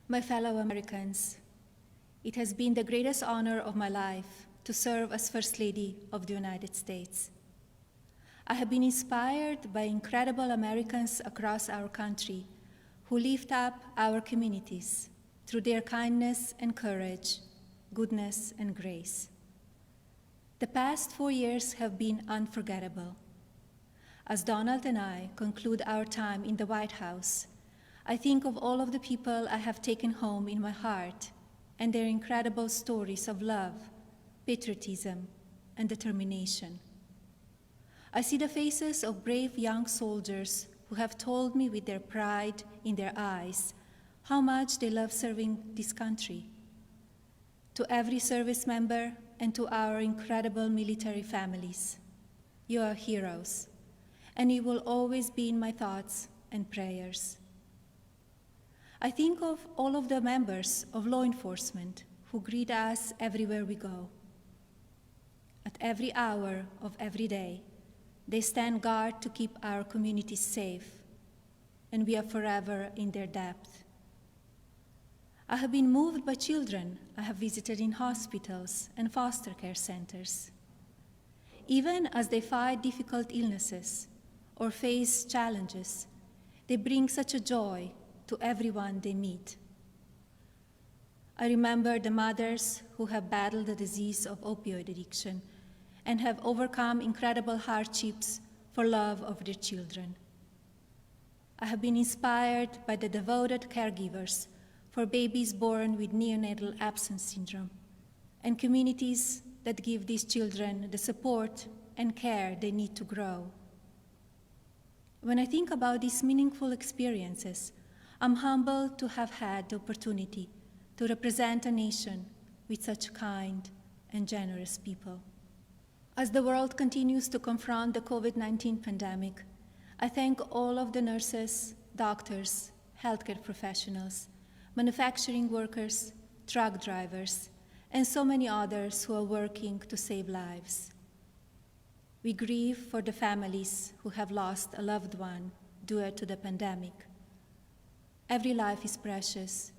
My fellow Americans, it has been the greatest honor of my life to serve as First Lady of the United States. I have been inspired by incredible Americans across our country who lift up our communities through their kindness and courage, goodness and grace. The past 4 years have been unforgettable. As Donald and I conclude our time in the White House, I think of all of the people I have taken home in my heart and their incredible stories of love, patriotism, and determination. I see the faces of brave young soldiers who have told me with their pride in their eyes how much they love serving this country. To every service member and to our incredible military families, you are heroes, and you will always be in my thoughts and prayers. I think of all of the members of law enforcement who greet us everywhere we go. At every hour of every day, they stand guard to keep our communities safe, and we are forever in their debt. I have been moved by children I have visited in hospitals and foster care centers. Even as they fight difficult illnesses or face challenges, they bring such a joy to everyone they meet. I remember the mothers who have battled the disease of opioid addiction and have overcome incredible hardships for love of their children. I have been inspired by the devoted caregivers for babies born with neonatal absence syndrome and communities that give these children the support and care they need to grow. When I think about these meaningful experiences, I'm humbled to have had the opportunity to represent a nation with such kind and generous people. As the world continues to confront the COVID-19 pandemic, I thank all of the nurses, doctors, healthcare professionals, manufacturing workers, truck drivers, and so many others who are working to save lives. We grieve for the families who have lost a loved one due to the pandemic. Every life is precious,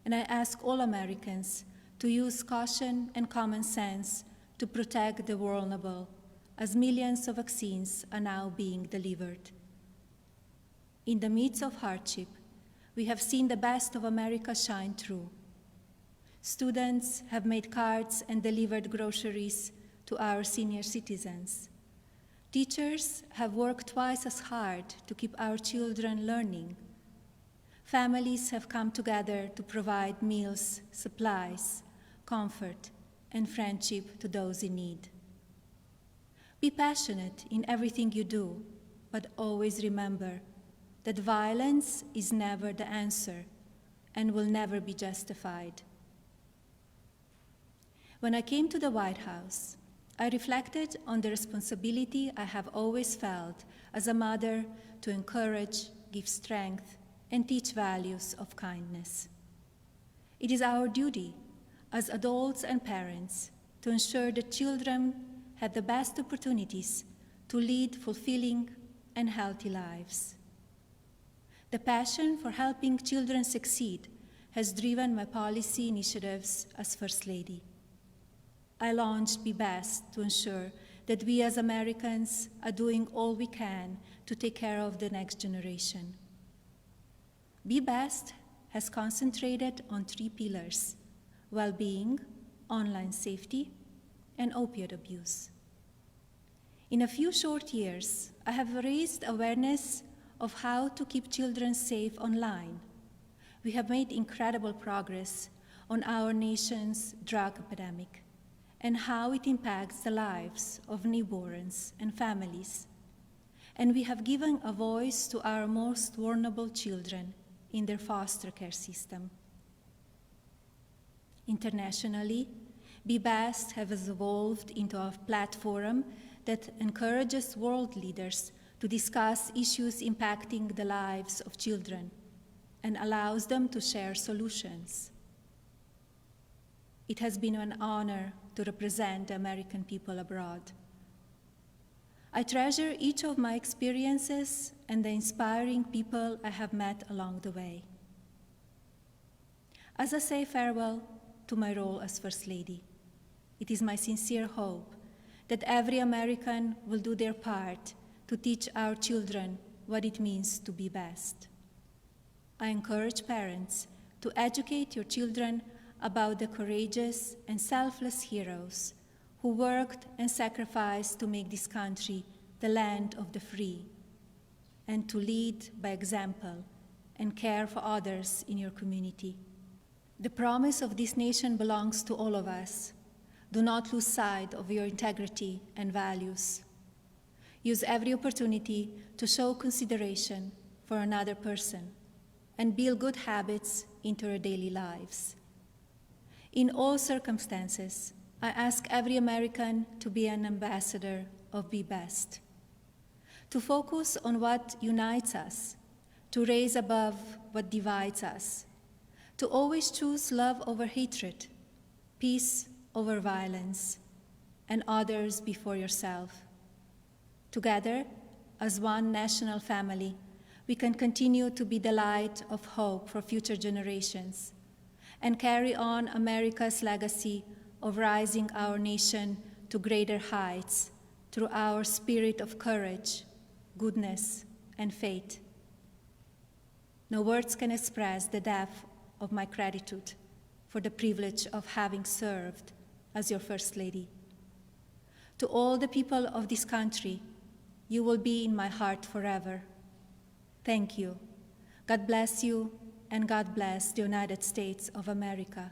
and I ask all Americans to use caution and common sense to protect the vulnerable, as millions of vaccines are now being delivered. In the midst of hardship, we have seen the best of America shine through. Students have made cards and delivered groceries to our senior citizens. Teachers have worked twice as hard to keep our children learning. Families have come together to provide meals, supplies, comfort, and friendship to those in need. Be passionate in everything you do, but always remember that violence is never the answer and will never be justified. When I came to the White House, I reflected on the responsibility I have always felt as a mother to encourage, give strength, and teach values of kindness. It is our duty as adults and parents to ensure that children have the best opportunities to lead fulfilling and healthy lives. The passion for helping children succeed has driven my policy initiatives as First Lady. I launched Be Best to ensure that we as Americans are doing all we can to take care of the next generation. Be Best has concentrated on 3 pillars: well-being, online safety, and opioid abuse. In a few short years, I have raised awareness of how to keep children safe online. We have made incredible progress on our nation's drug epidemic and how it impacts the lives of newborns and families. And we have given a voice to our most vulnerable children in their foster care system. Internationally, Be Best has evolved into a platform that encourages world leaders to discuss issues impacting the lives of children and allows them to share solutions. It has been an honor to represent the American people abroad. I treasure each of my experiences and the inspiring people I have met along the way. As I say farewell to my role as First Lady, it is my sincere hope that every American will do their part to teach our children what it means to be best. I encourage parents to educate your children about the courageous and selfless heroes who worked and sacrificed to make this country the land of the free, and to lead by example and care for others in your community. The promise of this nation belongs to all of us. Do not lose sight of your integrity and values. Use every opportunity to show consideration for another person and build good habits into your daily lives. In all circumstances, I ask every American to be an ambassador of Be Best, to focus on what unites us, to raise above what divides us, to always choose love over hatred, peace over violence, and others before yourself. Together, as one national family, we can continue to be the light of hope for future generations and carry on America's legacy of rising our nation to greater heights through our spirit of courage, goodness, and faith. No words can express the depth of my gratitude for the privilege of having served as your First Lady. To all the people of this country, you will be in my heart forever. Thank you. God bless you, and God bless the United States of America.